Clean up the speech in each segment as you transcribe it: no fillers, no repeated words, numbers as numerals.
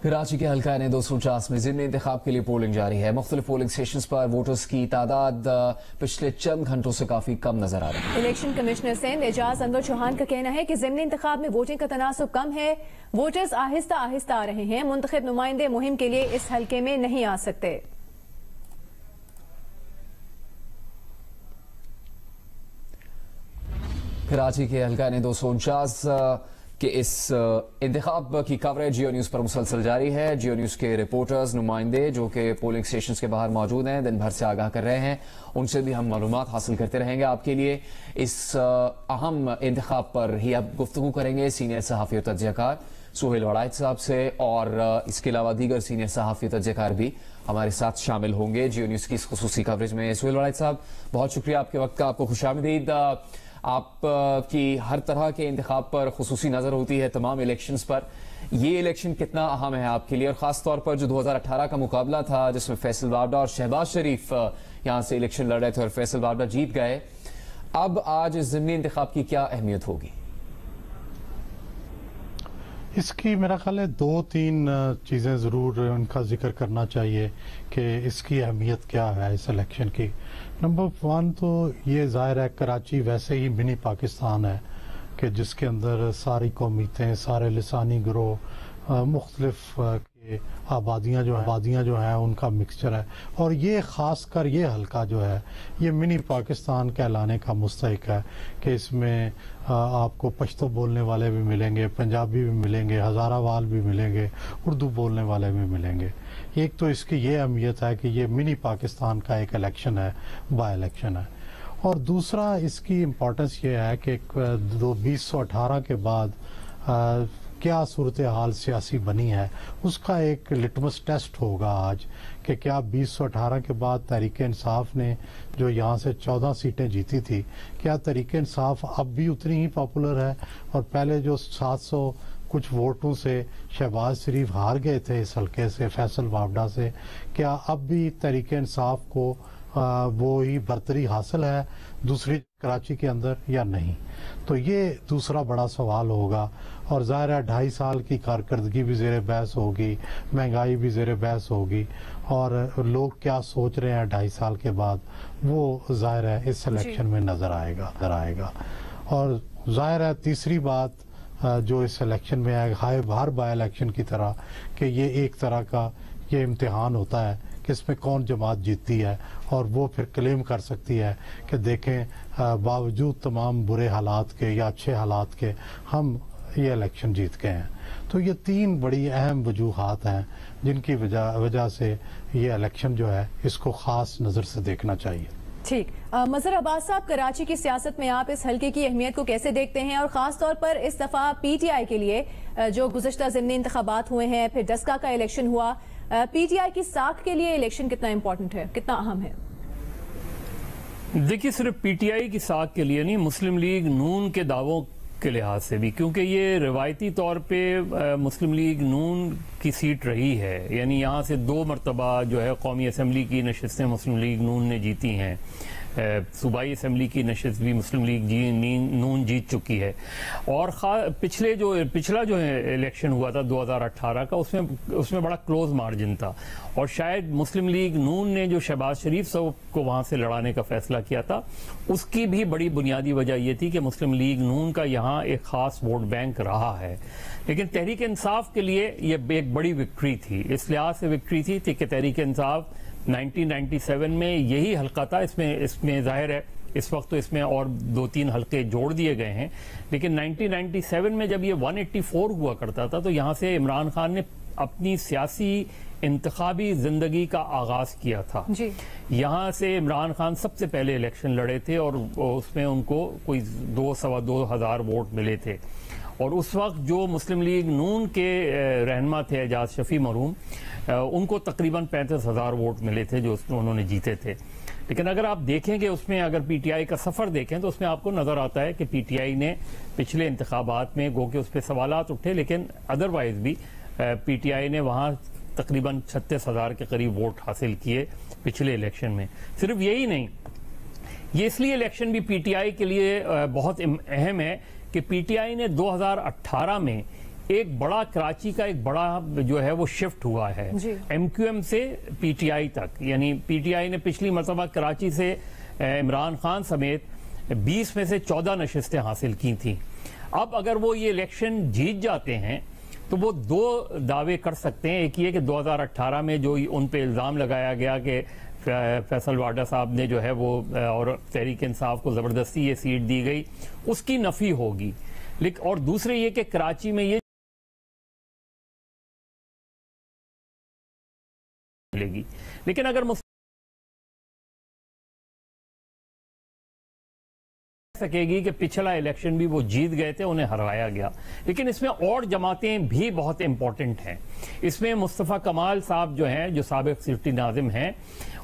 कराची के हल्का ने 249 में ज़िमनी इंतखाब के लिए पोलिंग जारी है। मुख्तलिफ पोलिंग स्टेशन पर वोटर्स की तादाद पिछले चंद घंटों से काफी कम नजर आ रही है। इलेक्शन कमिश्नर सिंध एजाज अनवर चौहान का कहना है कि ज़िमनी इंतखाब में वोटिंग का तनासुब कम है। वोटर्स आहिस्ता आहिस्ता आ रहे हैं। मुंतखब नुमाइंदे मुहिम के लिए इस हल्के में नहीं आ सकते। कराची के हल्का ने 249 कि इस इंतखाब की कवरेज जियो न्यूज़ पर मुसलसल जारी है। जियो न्यूज़ के रिपोर्टर्स नुमाइंदे जो कि पोलिंग स्टेशन के बाहर मौजूद हैं, दिन भर से आगाह कर रहे हैं, उनसे भी हम मालूमात हासिल करते रहेंगे आपके लिए। इस अहम इंतखाब पर ही अब गुफ्तगू करेंगे सीनियर सहाफ़ी और तज्ज़ियाकार सुहेल वड़ाइच साहब से, और इसके अलावा दीगर सीनियर सहाफ़ी और तज्ज़ियाकार भी हमारे साथ शामिल होंगे जियो न्यूज़ की इस खुसूसी कवरेज में। सुहेल वड़ाइच साहब, बहुत शुक्रिया आपके वक्त का, आपको खुशामदीद। आप की हर तरह के इंतखाब पर खुसूसी नज़र होती है तमाम इलेक्शंस पर। ये इलेक्शन कितना अहम है आपके लिए, और ख़ास तौर पर जो 2018 का मुकाबला था जिसमें फैसल वावडा और शहबाज शरीफ यहाँ से इलेक्शन लड़ रहे थे और फैसल वावडा जीत गए, अब आज ज़िमनी इंतखाब की क्या अहमियत होगी? इसकी मेरा ख्याल है 2-3 चीज़ें ज़रूर उनका जिक्र करना चाहिए कि इसकी अहमियत क्या है इस इलेक्शन की। नंबर 1 तो ये ज़ाहिर है कराची वैसे ही मिनी पाकिस्तान है कि जिसके अंदर सारी कौमियतें, सारे लिसानी गिरोह, मुख्तलिफ आबादियाँ जो हैं उनका मिक्सचर है। और ये ख़ास कर ये हल्का जो है ये मिनी पाकिस्तान कहलाने का मुस्तहिक है कि इसमें आपको पश्तो बोलने वाले भी मिलेंगे, पंजाबी भी मिलेंगे, हज़ारावाल भी मिलेंगे, उर्दू बोलने वाले भी मिलेंगे। एक तो इसकी ये अहमियत है कि ये मिनी पाकिस्तान का एक इलेक्शन है, बाय इलेक्शन है। और दूसरा इसकी इम्पोर्टेंस ये है कि 2018 के बाद क्या सूरत हाल सियासी बनी है उसका एक लिटमस टेस्ट होगा आज कि क्या 2018 के बाद तहरीक इंसाफ ने जो यहाँ से 14 सीटें जीती थी, क्या तहरीक इंसाफ अब भी उतनी ही पॉपुलर है? और पहले जो 700 कुछ वोटों से शहबाज शरीफ हार गए थे इस हल्के से फैसल वावडा से, क्या अब भी तहरीक इंसाफ को वो ही बरतरी हासिल है दूसरी कराची के अंदर या नहीं? तो ये दूसरा बड़ा सवाल होगा। और ज़ाहिर है 2.5 साल की कारकर्दगी भी ज़ेर बहस होगी, महंगाई भी ज़ेर बहस होगी, और लोग क्या सोच रहे हैं 2.5 साल के बाद वो ज़ाहिर है इस इलेक्शन में नज़र आएगा। और ज़ाहिर है तीसरी बात जो इस इलेक्शन में है, हर बाय इलेक्शन की तरह कि ये एक तरह का ये इम्तिहान होता है कि इसमें कौन जमात जीतती है, और वो फिर क्लेम कर सकती है कि देखें बावजूद तमाम बुरे हालात के या अच्छे हालात के हम ये इलेक्शन जीत गए हैं। तो ये 3 बड़ी अहम वजूहात हैं जिनकी वजह से ये इलेक्शन जो है इसको ख़ास नज़र से देखना चाहिए। ठीक, मज़हर अब्बास साहब, कराची की सियासत में आप इस हल्के की अहमियत को कैसे देखते हैं, और ख़ास तौर पर इस दफ़ा PTI के लिए जो गुज़श्ता ज़िमनी इंतखाबात हुए हैं, फिर डस्का का इलेक्शन हुआ, PTI की साख के लिए इलेक्शन कितना इम्पोर्टेंट है, कितना अहम है? देखिए, सिर्फ PTI की साख के लिए नहीं, मुस्लिम लीग नून के दावों के लिहाज से भी, क्योंकि ये रिवायती तौर पे मुस्लिम लीग नून की सीट रही है। यानी यहाँ से 2 मरतबा जो है कौमी असम्बली की नशस्तें मुस्लिम लीग नून ने जीती हैं। सूबाई असम्बली की नशस्त भी मुस्लिम लीग नून जीत चुकी है। और पिछला जो है इलेक्शन हुआ था 2018 का, उसमें बड़ा क्लोज मार्जिन था, और शायद मुस्लिम लीग नून ने जो शहबाज शरीफ साहब को वहाँ से लड़ाने का फैसला किया था, उसकी भी बड़ी बुनियादी वजह यह थी कि मुस्लिम लीग नून का यहाँ एक ख़ास वोट बैंक रहा है। लेकिन तहरीक इंसाफ के लिए यह एक बड़ी विक्ट्री थी, इस लिहाज से विक्ट्री थी कि तहरीक इंसाफ 1997 में यही हल्का था। इसमें जाहिर है इस वक्त तो इसमें और 2-3 हल्के जोड़ दिए गए हैं, लेकिन 1997 में जब ये 184 हुआ करता था तो यहाँ से इमरान खान ने अपनी सियासी इंतखाबी जिंदगी का आगाज किया था जी। यहाँ से इमरान खान सबसे पहले इलेक्शन लड़े थे और उसमें उनको कोई 2-2.25 हज़ार वोट मिले थे। और उस वक्त जो मुस्लिम लीग नून के रहनुमा थे एजाज शफी मरहूम, उनको तकरीबन 35,000 वोट मिले थे जो उन्होंने जीते थे। लेकिन अगर आप देखेंगे उसमें, अगर PTI का सफ़र देखें तो उसमें आपको नज़र आता है कि PTI ने पिछले इंतखाबात में गो के उस पर सवालात उठे, लेकिन अदरवाइज भी PTI ने वहाँ तकरीबन 36,000 के करीब वोट हासिल किए पिछले इलेक्शन में। सिर्फ यही नहीं, ये इसलिए इलेक्शन भी PTI के लिए बहुत अहम है कि PTI ने 2018 में एक बड़ा कराची का एक बड़ा जो है वो शिफ्ट हुआ है MQM से PTI तक। यानी PTI ने पिछली मरतबा कराची से इमरान खान समेत 20 में से 14 नशिस्तें हासिल की थी। अब अगर वो ये इलेक्शन जीत जाते हैं तो वो दो दावे कर सकते हैं। एक ये कि 2018 में जो उन पे इल्ज़ाम लगाया गया कि फैसल वाडा साहब ने जो है वो और तहरीक इंसाफ को ज़बरदस्ती ये सीट दी गई, उसकी नफ़ी होगी। लेकिन और दूसरे ये कि कराची में ये मिलेगी। लेकिन अगर सकेगी कि पिछला इलेक्शन भी वो जीत गए थे, उन्हें हराया गया। लेकिन इसमें और जमातें भी बहुत इंपॉर्टेंट हैं। इसमें मुस्तफ़ा कमाल साहब जो हैं, जो साबिक सिटी नाजिम हैं,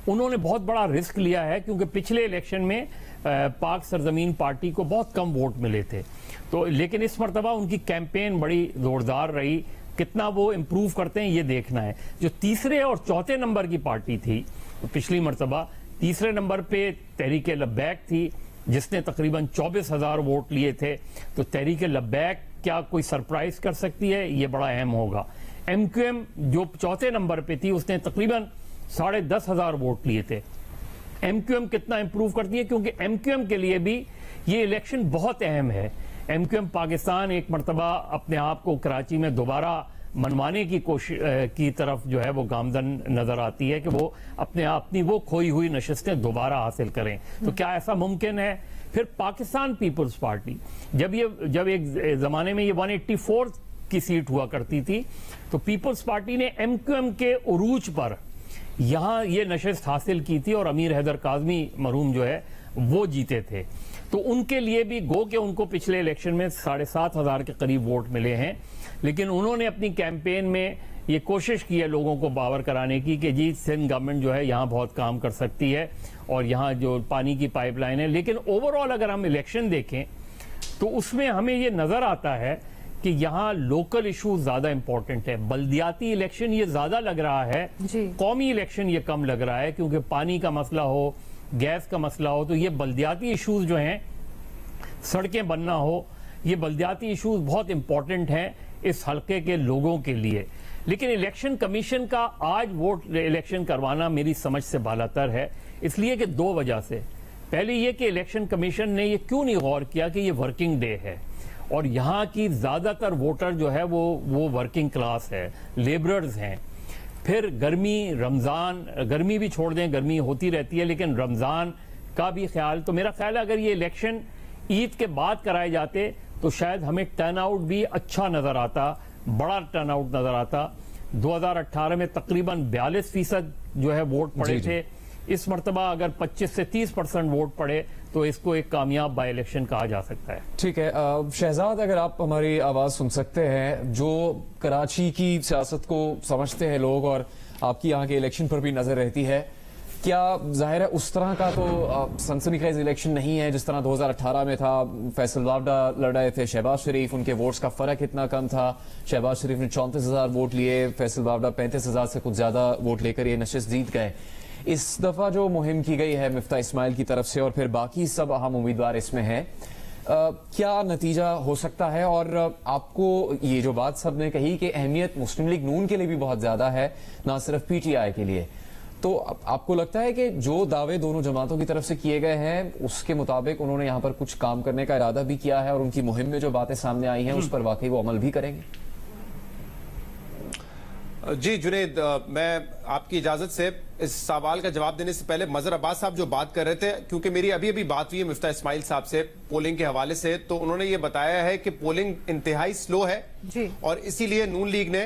उन्होंने बहुत बड़ा रिस्क लिया है क्योंकि पिछले इलेक्शन में पाक सरजमीन पार्टी को बहुत कम वोट मिले थे। तो लेकिन इस मरतबा उनकी कैंपेन बड़ी जोरदार रही। कितना वो इम्प्रूव करते हैं ये देखना है। जो तीसरे और चौथे नंबर की पार्टी थी पिछली मरतबा, तीसरे नंबर पे तहरीक लब्बैक थी जिसने तकरीबन 24,000 वोट लिए थे। तो तहरीक लब्बैक क्या कोई सरप्राइज कर सकती है, ये बड़ा अहम होगा। MQM जो चौथे नंबर पे थी उसने तकरीबन 10,500 वोट लिए थे। MQM कितना इंप्रूव करती है, क्योंकि MQM के लिए भी ये इलेक्शन बहुत अहम है। MQM पाकिस्तान एक मरतबा अपने आप को कराची में दोबारा मनवाने की कोशिश की तरफ जो है वो गामजन नजर आती है कि वो अपनी वो खोई हुई नशिस्तें दोबारा हासिल करें। तो क्या ऐसा मुमकिन है? फिर पाकिस्तान पीपल्स पार्टी जब एक जमाने में ये 184 की सीट हुआ करती थी, तो पीपल्स पार्टी ने MQM के उरूज पर यहाँ ये नशिस्त हासिल की थी और अमीर हैदर काज़मी मरहूम जो है वो जीते थे। तो उनके लिए भी गो के उनको पिछले इलेक्शन में 7,500 के करीब वोट मिले हैं। लेकिन उन्होंने अपनी कैंपेन में ये कोशिश की है लोगों को बावर कराने की कि जी सिंध गवर्नमेंट जो है यहाँ बहुत काम कर सकती है और यहाँ जो पानी की पाइपलाइन है। लेकिन ओवरऑल अगर हम इलेक्शन देखें तो उसमें हमें ये नजर आता है कि यहाँ लोकल इशू ज्यादा इंपॉर्टेंट है। बल्दियाती इलेक्शन ये ज्यादा लग रहा है, कौमी इलेक्शन ये कम लग रहा है, क्योंकि पानी का मसला हो, गैस का मसला हो, तो ये बल्दियाती इशूज जो हैं, सड़कें बनना हो, ये बल्दियाती इशूज बहुत इंपॉर्टेंट हैं इस हल्के के लोगों के लिए। लेकिन इलेक्शन कमीशन का आज वोट इलेक्शन करवाना मेरी समझ से बालातर है, इसलिए कि दो वजह से। पहली ये कि इलेक्शन कमीशन ने ये क्यों नहीं गौर किया कि ये वर्किंग डे है और यहाँ की ज्यादातर वोटर जो है वो वर्किंग क्लास है, लेबरर्स हैं। फिर गर्मी, रमजान, गर्मी भी छोड़ दें, गर्मी होती रहती है, लेकिन रमजान का भी ख्याल। तो मेरा ख्याल है अगर ये इलेक्शन ईद के बाद कराए जाते तो शायद हमें टर्न आउट भी अच्छा नजर आता, बड़ा टर्न आउट नजर आता। 2018 में तकरीबन 42% जो है वोट पड़े थे। इस मरतबा अगर 25 से 30% वोट पड़े तो इसको एक कामयाब बाई इलेक्शन कहा जा सकता है। ठीक है शहजाद, अगर आप हमारी आवाज सुन सकते हैं, जो कराची की सियासत को समझते हैं लोग और आपकी यहाँ के इलेक्शन पर भी नजर रहती है, क्या जाहिर है उस तरह का तो सनसनीखेज इलेक्शन नहीं है जिस तरह 2018 में था। फैसल वावडा लड़ रहे थे, शहबाज शरीफ, उनके वोट्स का फर्क इतना कम था। शहबाज शरीफ ने 34,000 वोट लिए, फैसल वावडा 35,000 से कुछ ज्यादा वोट लेकर ये नशिस्त जीत गए। इस दफा जो मुहिम की गई है मिफ्ता इस्माइल की तरफ से और फिर बाकी सब अहम उम्मीदवार इसमें हैं, क्या नतीजा हो सकता है? और आपको ये जो बात सबने कही कि अहमियत मुस्लिम लीग नून के लिए भी बहुत ज्यादा है, ना सिर्फ PTI के लिए, तो आपको लगता है कि जो दावे दोनों जमातों की तरफ से किए गए हैं उसके मुताबिक उन्होंने यहाँ पर कुछ काम करने का इरादा भी किया है और उनकी मुहिम में जो बातें सामने आई हैं उस पर वाकई वो अमल भी करेंगे? जी जुनेद, मैं आपकी इजाजत से इस सवाल का जवाब देने से पहले मजहर अब्बास साहब जो बात कर रहे थे, क्योंकि मेरी अभी अभी बात हुई है मिफ्ता इस्माइल साहब से पोलिंग के हवाले से, तो उन्होंने ये बताया है कि पोलिंग इंतहाई स्लो है जी। और इसीलिए नून लीग ने,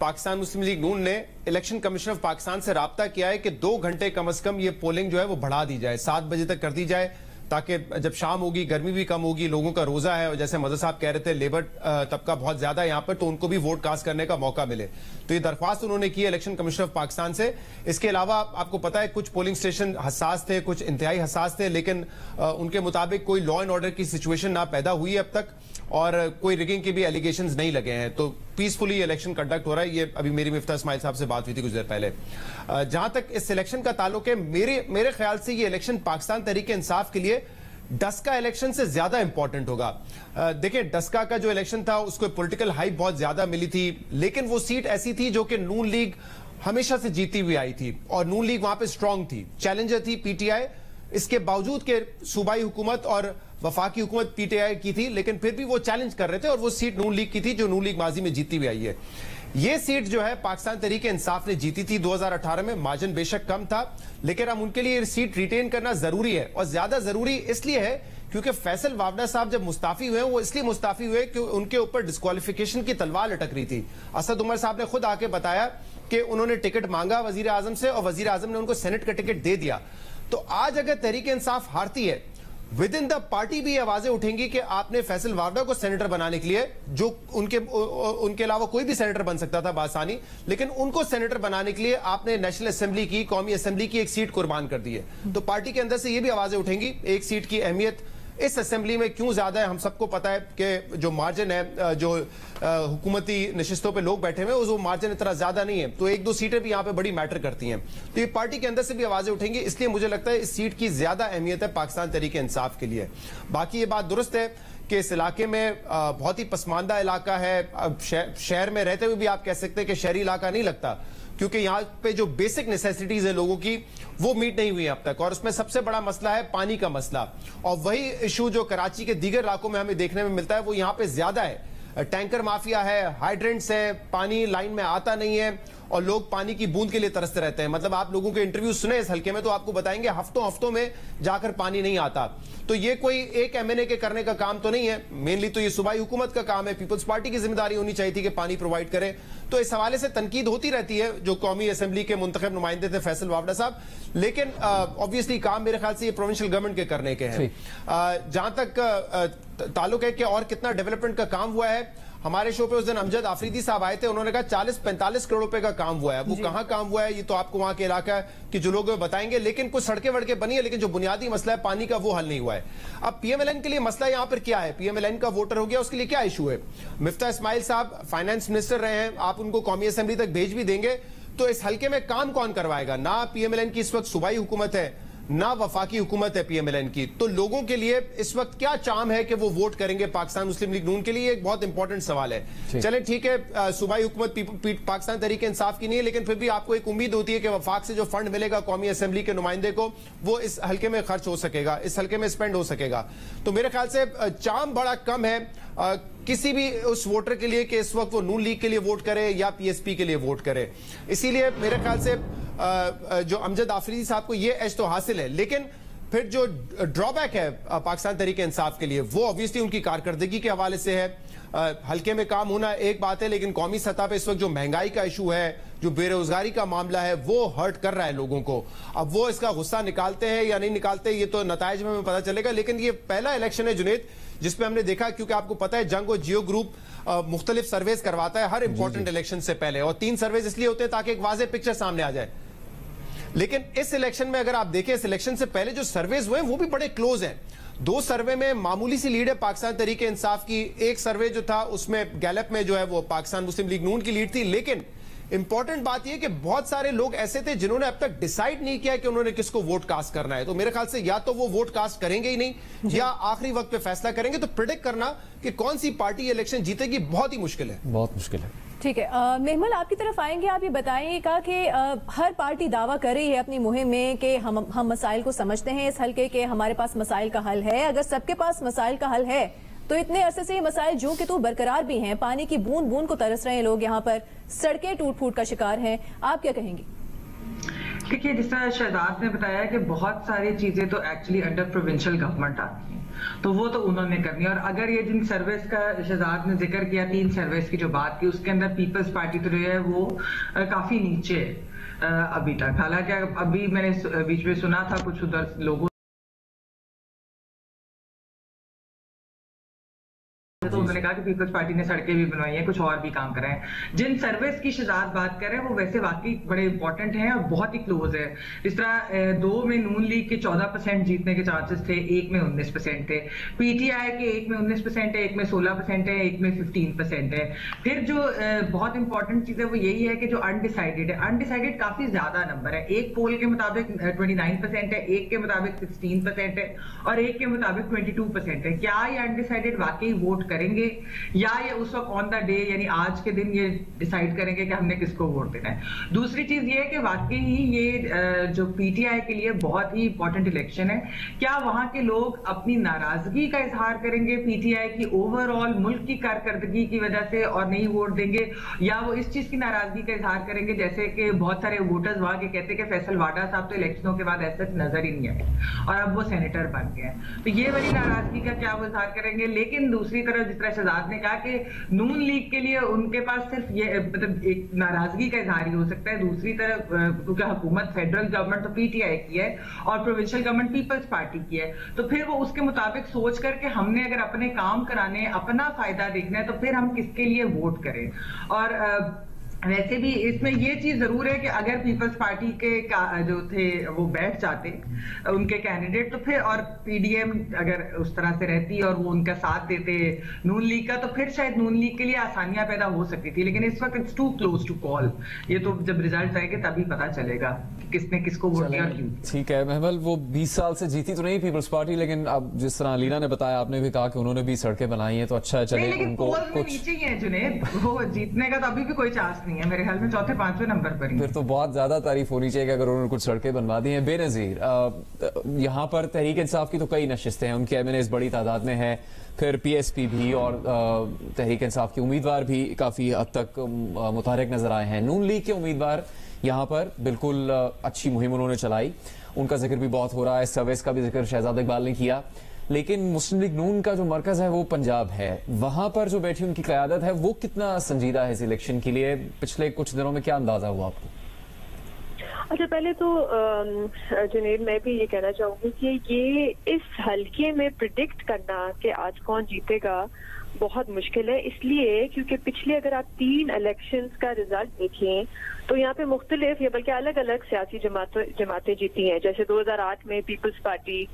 पाकिस्तान मुस्लिम लीग नून ने इलेक्शन कमीशन ऑफ पाकिस्तान से राब्ता किया है कि 2 घंटे कम से कम ये पोलिंग जो है वो बढ़ा दी जाए, 7 बजे तक कर दी जाए, ताकि जब शाम होगी गर्मी भी कम होगी, लोगों का रोजा है और जैसे मजहर साहब कह रहे थे लेबर तबका बहुत ज्यादा है यहाँ पर, तो उनको भी वोट कास्ट करने का मौका मिले। तो ये दरख्वास्त उन्होंने की इलेक्शन कमीशन ऑफ पाकिस्तान से। इसके अलावा आपको पता है कुछ पोलिंग स्टेशन हसास थे, कुछ इंतहाई हसास थे, लेकिन उनके मुताबिक कोई लॉ एंड ऑर्डर की सिचुएशन ना पैदा हुई है अब तक और कोई रिगिंग के भी एलिगेशंस नहीं लगे हैं, तो पीसफुली इलेक्शन कंडक्ट हो रहा है। ये अभी मेरी मिफ्ता इस्माइल साहब से बात हुई थी कुछ देर पहले। जहां तक इस इलेक्शन का ताल्लुक है, मेरे ख्याल से ये इलेक्शन पाकिस्तान तहरीक इंसाफ के लिए डस्का इलेक्शन से ज्यादा इंपॉर्टेंट होगा। देखिए, डस्का का जो इलेक्शन था उसको पॉलिटिकल हाइप बहुत ज्यादा मिली थी, लेकिन वो सीट ऐसी थी जो कि नून लीग हमेशा से जीती हुई आई थी और नून लीग वहां पे स्ट्रांग थी, चैलेंजर थी पीटीआई। इसके बावजूद के सूबाई हुकूमत और वफाकी हुकूमत पीटीआई की थी, लेकिन फिर भी वो चैलेंज कर रहे थे और वो सीट नून लीग की थी जो नून लीग माजी में जीती हुई आई है। ये सीट जो है पाकिस्तान तहरीक इंसाफ ने जीती थी 2018 में, मार्जिन बेशक कम था, लेकिन अब उनके लिए सीट रिटेन करना जरूरी है। और ज्यादा जरूरी इसलिए है क्योंकि फैसल वावडा साहब जब मुस्ताफी हुए, वो इसलिए मुस्ताफी हुए कि उनके ऊपर डिस्क्वालिफिकेशन की तलवार लटक रही थी। असद उमर साहब ने खुद आके बताया कि उन्होंने टिकट मांगा वजीर आजम से और वजीर आजम ने उनको सेनेट का टिकट दे दिया। तो आज अगर तहरीक इंसाफ हारती है, विद इन द पार्टी भी आवाजें उठेंगी कि आपने फैसल वावडा को सेनेटर बनाने के लिए, जो उनके अलावा कोई भी सेनेटर बन सकता था बासानी, लेकिन उनको सेनेटर बनाने के लिए आपने नेशनल असेंबली की, कौमी असेंबली की एक सीट कुर्बान कर दी है। तो पार्टी के अंदर से ये भी आवाजें उठेंगी, एक सीट की अहमियत इस असेंबली में क्यों ज्यादा है। हम सबको पता है कि जो मार्जिन है, जो हुकूमती नशिस्तों पे लोग बैठे हुए हैं, वो मार्जिन इतना ज्यादा नहीं है, तो एक दो सीटें भी यहां पे बड़ी मैटर करती हैं। तो ये पार्टी के अंदर से भी आवाजें उठेंगी, इसलिए मुझे लगता है इस सीट की ज्यादा अहमियत है पाकिस्तान तहरीक इंसाफ के लिए। बाकी ये बात दुरुस्त है कि इस इलाके में बहुत ही पसमानदा इलाका है। अब शहर में रहते हुए भी आप कह सकते हैं कि शहरी इलाका नहीं लगता, क्योंकि यहाँ पे जो बेसिक नेसेसिटीज है लोगों की वो मीट नहीं हुई अब तक, और उसमें सबसे बड़ा मसला है पानी का मसला। और वही इशू जो कराची के दीगर इलाकों में हमें देखने में मिलता है वो यहाँ पे ज्यादा है। टैंकर माफिया है, हाइड्रेंट्स है, पानी लाइन में आता नहीं है और लोग पानी की बूंद के लिए तरसते रहते हैं। मतलब आप लोगों के इंटरव्यू सुने इस हल्के में तो आपको बताएंगे हफ्तों हफ्तों में जाकर पानी नहीं आता। तो ये कोई एक एमएनए के करने का काम तो नहीं है, मेनली तो ये सूबाई हुकूमत का काम है। पीपल्स पार्टी की जिम्मेदारी होनी चाहिए थी कि पानी प्रोवाइड करे। तो इस हवाले से तनकीद होती रहती है जो कौमी असेंबली के मुंतखब नुमाइंदे थे फैसल वावडा साहब, लेकिन ऑब्वियसली काम मेरे ख्याल से ये प्रोविंशियल गवर्नमेंट के करने के हैं। जहां तक ताल्लुक है कि और कितना डेवलपमेंट का काम हुआ है, हमारे शो पे उस दिन अमजद आफरीदी साहब आए थे, उन्होंने कहा 40-45 करोड़ रुपए का काम हुआ है। वो कहां काम हुआ है ये तो आपको वहां के इलाका की जो लोग बताएंगे, लेकिन कुछ सड़कें वड़कें बनी है, लेकिन जो बुनियादी मसला है पानी का वो हल नहीं हुआ है। अब पीएमएलएन के लिए मसला यहां पर क्या है, पीएमएलएन का वोटर हो गया, उसके लिए क्या इशू है। मिफ्ता इस्माइल साहब फाइनेंस मिनिस्टर रहे हैं, आप उनको कौमी असेंबली तक भेज भी देंगे, तो इस हल्के में काम कौन करवाएगा। ना पीएमएलएन की इस वक्त सूबाई हुकूमत है, ना वफाकी हुकूमत है पीएमएलएन की। तो लोगों के लिए इस वक्त क्या चाम है कि वो वोट करेंगे पाकिस्तान मुस्लिम लीग नून के लिए, एक बहुत इंपॉर्टेंट सवाल है। चलें ठीक है, सूबाई हुकूमत पाकिस्तान तहरीक इंसाफ की नहीं है, लेकिन फिर भी आपको एक उम्मीद होती है कि वफाक से जो फंड मिलेगा कौमी असेंबली के नुमाइंदे को, वो इस हल्के में खर्च हो सकेगा, इस हल्के में स्पेंड हो सकेगा। तो मेरे ख्याल से चाम बड़ा कम है किसी भी उस वोटर के लिए कि इस वक्त वो नून लीग के लिए वोट करे या पीएसपी के लिए वोट करे। इसीलिए मेरे ख्याल से जो अमजद आफरीदी साहब को ये एज तो हासिल है, लेकिन फिर जो ड्रॉबैक है पाकिस्तान तहरीक इंसाफ के लिए वो ऑब्वियसली उनकी कारकर्दगी के हवाले से है। हल्के में काम होना एक बात है, लेकिन कौमी सतह पे इस वक्त जो महंगाई का इशू है, जो बेरोजगारी का मामला है, वो हर्ट कर रहा है लोगों को। अब वो इसका गुस्सा निकालते हैं या नहीं निकालते ये तो नताइज में हमें पता चलेगा, लेकिन ये पहला इलेक्शन है जुनेद जिसपे हमने देखा, क्योंकि आपको पता है जंग और जियो ग्रुप मुख्तलिफ सर्वेज करवाता है हर इंपॉर्टेंट इलेक्शन से पहले, और 3 सर्वेज इसलिए होते हैं ताकि एक वाज़ेह पिक्चर सामने आ जाए। लेकिन इस इलेक्शन में अगर आप देखें, इस इलेक्शन से पहले जो सर्वेज हुए वो भी बड़े क्लोज हैं। 2 सर्वे में मामूली सी लीड है पाकिस्तान तहरीक इंसाफ की। एक सर्वे जो था उसमें गैलप में जो है वो पाकिस्तान मुस्लिम लीग नून की लीड थी, लेकिन इंपॉर्टेंट बात यह कि बहुत सारे लोग ऐसे थे जिन्होंने अब तक डिसाइड नहीं किया कि उन्होंने किसको वोट कास्ट करना है। तो मेरे ख्याल से या तो वो वोट कास्ट करेंगे ही नहीं या आखिरी वक्त पे फैसला करेंगे। तो प्रिडिक्ट करना कि कौन सी पार्टी इलेक्शन जीतेगी बहुत ही मुश्किल है, बहुत मुश्किल है। ठीक है, मेहमल आपकी तरफ आएंगे। आप ये बताइएगा कि हर पार्टी दावा कर रही है अपनी मुहिम में कि हम मसाइल को समझते हैं इस हल्के के, हमारे पास मसाइल का हल है। अगर सबके पास मसाइल का हल है तो इतने अरसे से ये मसाइल जो कि तो बरकरार भी हैं, पानी की बूंद बूंद को तरस रहे हैं लोग, यहाँ पर सड़कें टूट फूट का शिकार हैं, आप क्या कहेंगे? देखिए, जिस तरह शहजाद ने बताया कि बहुत सारी चीजें तो एक्चुअली अंडर प्रोविंशियल गवर्नमेंट आती हैं, तो वो तो उन्होंने करनी है। और अगर ये जिन सर्विस का शहजाद ने जिक्र किया, 3 सर्विस की जो बात की, उसके अंदर पीपल्स पार्टी तो जो है वो काफी नीचे है अभी तक। हालांकि अभी मैंने बीच में सुना था कुछ उधर लोगों तो उन्होंने कहा कि पीपल्स पार्टी ने सड़कें भी बनवाई हैं, कुछ और भी काम कर रहे हैं। जिन सर्विस की शहजाद बात कर रहे हैं वो वैसे वाकई बड़े इंपॉर्टेंट हैं और बहुत ही क्लोज है। इस तरह 2 में नून लीग के 14% जीतने के चांसेस थे, 1 में 19% थे। पीटीआई के 1 में 19% है, 1 में 16% है, 1 में 15% है। फिर जो बहुत इंपॉर्टेंट चीज है वो यही है कि जो अनडिसाइडेड है, अनडिसाइडेड काफी ज्यादा नंबर है। एक पोल के मुताबिक 29% है, एक के मुताबिक 16% है और एक के मुताबिक 22% है। क्या ये अनडिसाइडेड वाकई वोट करेंगे या ये उस वक्त ऑन द डे यानी आज के दिन ये डिसाइड करेंगे कि हमने किसको वोट देना है। दूसरी चीज ये है कि वाकई ही ये जो पीटीआई के लिए बहुत ही इंपॉर्टेंट इलेक्शन है। क्या वहां के लोग अपनी नाराजगी का इजहार करेंगे पीटीआई की ओवरऑल मुल्क की कारकर्दगी की वजह से और नहीं वोट देंगे, या वो इस चीज की नाराजगी का इजहार करेंगे जैसे कि बहुत सारे वोटर्स वहां के कहते हैं कि फैसल वाडा साहब तो इलेक्शनों के बाद ऐसे नजर ही नहीं आए और अब वो सेनेटर बन गए। तो ये वाली नाराजगी का क्या वो इजहार करेंगे। लेकिन दूसरी तरफ जिस तरह शहजाद ने कहा कि नून लीग के लिए उनके पास सिर्फ ये मतलब एक नाराजगी का इजहार ही हो सकता है। दूसरी तरफ क्योंकि हुकूमत फेडरल गवर्नमेंट तो पीटीआई की है और प्रोविंशियल गवर्नमेंट पीपल्स पार्टी की है, तो फिर वो उसके मुताबिक सोच करके हमने अगर अपने काम कराने, अपना फायदा देखना है तो फिर हम किसके लिए वोट करें। और वैसे भी इसमें ये चीज जरूर है कि अगर पीपल्स पार्टी के जो थे वो बैठ जाते उनके कैंडिडेट, तो फिर और पीडीएम अगर उस तरह से रहती और वो उनका साथ देते नून लीग का, तो फिर शायद नून लीग के लिए आसानियां पैदा हो सकती थी। लेकिन इस वक्त it's too close to call. ये तो जब रिजल्ट आएंगे तभी पता चलेगा किसने किसको वोट दिया और क्यों। ठीक है महमल, वो 20 साल से जीती तो नहीं पीपल्स पार्टी, लेकिन अब जिस तरह लीना ने बताया, आपने भी कहा कि उन्होंने भी सड़कें बनाई हैं, तो अच्छा चले उनको कुछ नीचे ही है जुनेद, वो जीतने का तो अभी भी कोई चांस नहीं है मेरे ख्याल में, 4थे-5वें नंबर पर ही। फिर तो बहुत ज्यादा तारीफ होनी चाहिए कि अगर उन्होंने कुछ सड़कें बनवा दी हैं। बेनजीर, यहाँ पर तहरीक इंसाफ की तो कई नशिस्तें हैं, उनके एमएनएस बड़ी तादाद में है, फिर पीएसपी भी और तहरीक इंसाफ के उम्मीदवार भी काफी हद तक मुतहरिक नजर आए हैं। नून लीग के उम्मीदवार यहाँ पर बिल्कुल अच्छी मुहिम उन्होंने चलाई, उनका जिक्र भी बहुत हो रहा है, सर्विस का भी जिक्र शहजाद इकबाल ने किया। लेकिन मुस्लिम लीग नून का जो मरकज है वो पंजाब है, वहां पर जो बैठी उनकी क़यादत है वो कितना संजीदा है इस इलेक्शन के लिए? पिछले कुछ दिनों में क्या अंदाजा हुआ आपको? अच्छा, पहले तो जुनेद मैं भी ये कहना चाहूंगी कि ये इस हल्के में प्रिडिक्ट करना कि आज कौन जीतेगा बहुत मुश्किल है, इसलिए क्योंकि पिछले अगर आप 3 इलेक्शंस का रिजल्ट देखें तो यहाँ पे मुख्तलिफ या बल्कि अलग अलग सियासी जमातें जीती हैं। जैसे 2008 में पीपल्स पार्टी,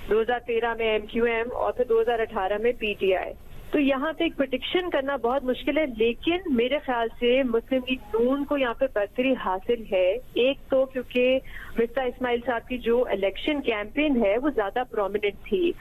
2013 में एमक्यूएम और फिर 2018 में पीटीआई। तो यहाँ पे एक प्रेडिक्शन करना बहुत मुश्किल है, लेकिन मेरे ख्याल से मुस्लिम लीग नून को यहाँ पे बढ़तरी हासिल है। एक तो क्योंकि मिफ्ता इस्माइल साहब की जो इलेक्शन कैंपेन है वो ज्यादा प्रोमिनेंट थी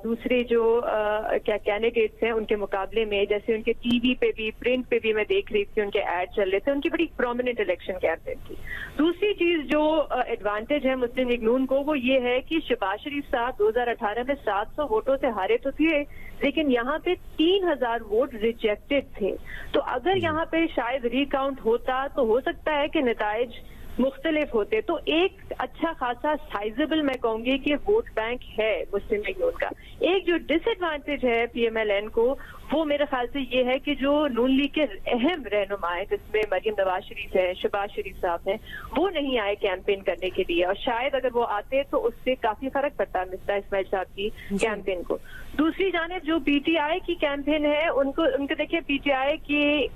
दूसरे जो क्या कैंडिडेट्स हैं उनके मुकाबले में। जैसे उनके टीवी पे भी, प्रिंट पे भी मैं देख रही थी उनके एड चल रहे थे, उनकी बड़ी प्रोमिनेंट इलेक्शन कैंपेन थी। दूसरी चीज जो एडवांटेज है मुस्लिम लीग नून को वो ये है कि शहबाज शरीफ साहब 2018 में 700 वोटों से हारे तो थे, लेकिन यहाँ पे 3000 वोट रिजेक्टेड थे। तो अगर यहाँ पे शायद रिकाउंट होता तो हो सकता है कि नताइज मुख्तलिफ होते। तो एक अच्छा खासा साइजेबल मैं कहूंगी कि वोट बैंक है मुस्लिम लीग नून का। एक जो डिसएडवांटेज है पीएमएलएन को वो मेरे ख्याल से ये है कि जो नून लीग के अहम रहनुमा है जिसमें मरियम नवाज शरीफ है, शहबाज शरीफ साहब हैं, वो नहीं आए कैंपेन करने के लिए, और शायद अगर वो आते तो उससे काफी फर्क पड़ता है मिफ्ता इस्माइल साहब की कैंपेन को। दूसरी जानिब जो पीटीआई की कैंपेन है उनको देखिए, पीटीआई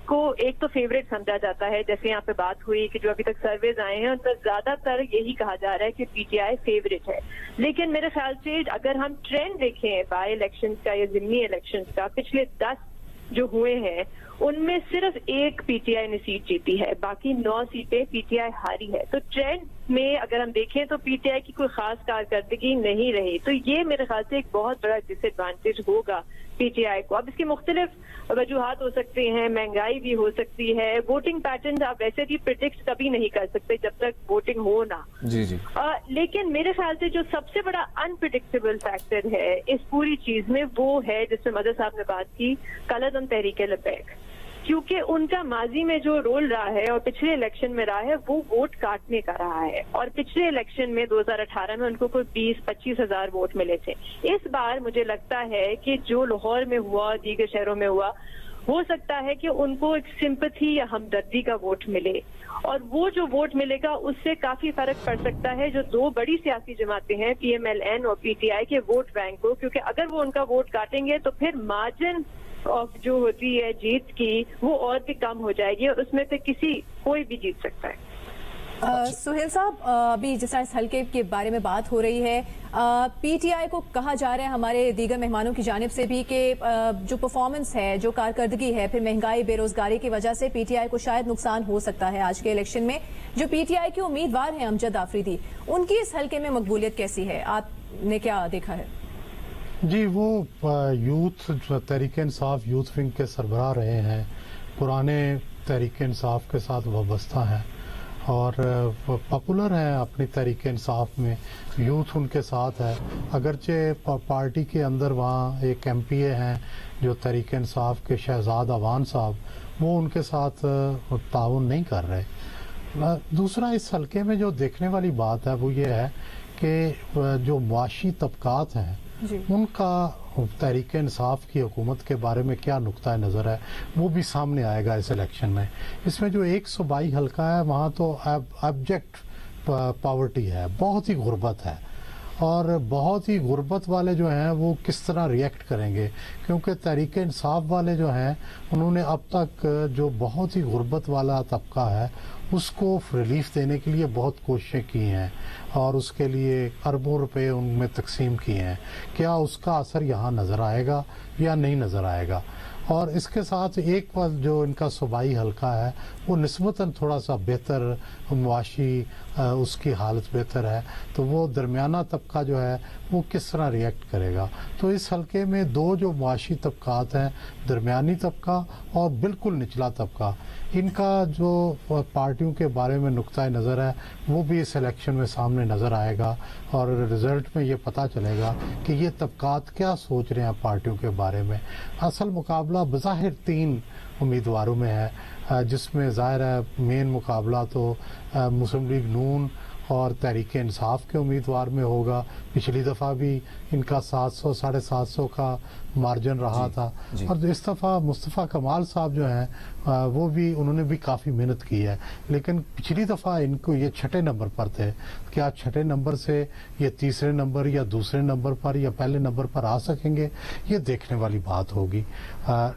को एक तो फेवरेट समझा जाता है, जैसे यहाँ पे बात हुई कि जो अभी तक सर्वेज आए हैं उनमें ज्यादातर यही कहा जा रहा है कि पीटीआई फेवरेट है। लेकिन मेरे ख्याल से अगर हम ट्रेंड देखें बाई इलेक्शन का या जिमनी इलेक्शन का, पिछले 10 जो हुए हैं उनमें सिर्फ 1 पीटीआई ने सीट जीती है, बाकी 9 सीटें पीटीआई हारी है। तो ट्रेंड में अगर हम देखें तो पीटीआई की कोई खास कारकर्दगी नहीं रही, तो ये मेरे ख्याल से एक बहुत बड़ा डिसएडवांटेज होगा पीटीआई को। अब इसकी मुख्तलिफ वजूहात हो सकती हैं, महंगाई भी हो सकती है, वोटिंग पैटर्न आप वैसे भी प्रिडिक्ट कभी नहीं कर सकते जब तक वोटिंग हो ना। जी जी। लेकिन मेरे ख्याल से जो सबसे बड़ा अनप्रिडिक्टेबल फैक्टर है इस पूरी चीज में वो है जिसमें मदर साहब ने बात की, कलअदम तहरीक लब्बैक, क्योंकि उनका माजी में जो रोल रहा है और पिछले इलेक्शन में रहा है वो वोट काटने का रहा है। और पिछले इलेक्शन में 2018 में उनको कोई 20-25 हजार वोट मिले थे। इस बार मुझे लगता है कि जो लाहौर में हुआ, दीगर शहरों में हुआ, हो सकता है कि उनको एक सिंपैथी या हमदर्दी का वोट मिले, और वो जो वोट मिलेगा उससे काफी फर्क पड़ सकता है जो 2 बड़ी सियासी जमातें हैं पीएमएलएन और पीटीआई के वोट बैंक को, क्योंकि अगर वो उनका वोट काटेंगे तो फिर मार्जिन ऑफ जो होती है जीत की वो और भी कम हो जाएगी और उसमें से कोई भी जीत सकता है। सुहेल साहब, अभी जिस तरह इस हल्के के बारे में बात हो रही है, पीटीआई को कहा जा रहा है हमारे दीगर मेहमानों की जानिब से भी कि जो परफॉर्मेंस है, जो कारकर्दगी है, फिर महंगाई बेरोजगारी की वजह से पीटीआई को शायद नुकसान हो सकता है आज के इलेक्शन में। जो पीटीआई के उम्मीदवार हैं अमजद आफरीदी, उनकी इस हल्के में मकबूलियत कैसी है, आपने क्या देखा है? जी, वो youth Tehreek Insaf youth wing के सरबराह रहे हैं, पुराने तहरीक इंसाफ के साथ वाबस्ता हैं और पॉपुलर हैं अपनी तहरीक इंसाफ में, यूथ उनके साथ है। अगरचे पार्टी के अंदर वहाँ एक एमपीए हैं जो तहरीक इंसाफ के शहजाद अवान साहब, वो उनके साथ ताउन नहीं कर रहे। दूसरा, इस हल्के में जो देखने वाली बात है वो ये है कि जो मुआशी तबकात हैं उनका तहरीक इंसाफ की हुकूमत के बारे में क्या नुक्ता नज़र है वो भी सामने आएगा इस इलेक्शन में। इसमें जो एक सूबाई हल्का है वहाँ तो एब्जेक्ट पॉवर्टी है, बहुत ही गुर्बत है और बहुत ही गुर्बत वाले जो हैं वो किस तरह रिएक्ट करेंगे, क्योंकि तहरीक इंसाफ वाले जो हैं उन्होंने अब तक जो बहुत ही गुर्बत वाला तबका है उसको रिलीफ देने के लिए बहुत कोशिशें की हैं और उसके लिए अरबों रुपए उनमें तकसीम किए हैं। क्या उसका असर यहाँ नज़र आएगा या नहीं नज़र आएगा? और इसके साथ एक बार जो इनका सूबाई हल्का है वो निस्बतन थोड़ा सा बेहतर मुआशी उसकी हालत बेहतर है, तो वो दरमियाना तबका जो है वो किस तरह रिएक्ट करेगा। तो इस हल्के में दो जो मुआशी तबकात हैं, दरमियानी तबका और बिल्कुल निचला तबका, इनका जो पार्टियों के बारे में नुक्ता नज़र है वो भी इस इलेक्शन में सामने नज़र आएगा और रिजल्ट में ये पता चलेगा कि ये तबकात क्या सोच रहे हैं पार्टियों के बारे में। असल मुकाबला बज़ाहिर 3 उम्मीदवारों में है, जिसमें ज़ाहिर है मेन मुकाबला तो मुस्लिम लीग नून और तहरीक इंसाफ के उम्मीदवार में होगा। पिछली दफ़ा भी इनका 700 750 का मार्जिन रहा था और इस दफ़ा मुस्तफ़ा कमाल साहब जो हैं वो भी उन्होंने भी काफ़ी मेहनत की है, लेकिन पिछली दफ़ा इनको ये 6ठे नंबर पर थे। क्या 6ठे नंबर से ये तीसरे नंबर या दूसरे नंबर पर या पहले नंबर पर आ सकेंगे, ये देखने वाली बात होगी।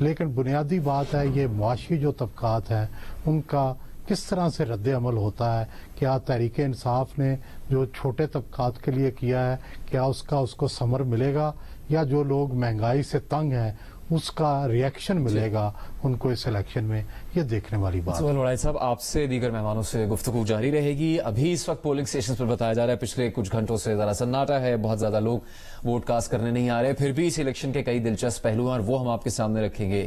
लेकिन बुनियादी बात है ये मुआशी जो तबकात हैं उनका किस तरह से रद्द अमल होता है। क्या तहरीक इंसाफ ने जो छोटे तबकात के लिए किया है क्या उसको समर मिलेगा, या जो लोग महंगाई से तंग हैं उसका रिएक्शन मिलेगा उनको इस इलेक्शन में, ये देखने वाली बात। सुहेल वड़ाई साहब, आपसे दीगर मेहमानों से गुफ्तगू जारी रहेगी। अभी इस वक्त पोलिंग स्टेशन पर बताया जा रहा है पिछले कुछ घंटों से जरा सन्नाटा है, बहुत ज्यादा लोग वोट कास्ट करने नहीं आ रहे, फिर भी इस इलेक्शन के कई दिलचस्प पहलू हैं और वो हम आपके सामने रखेंगे।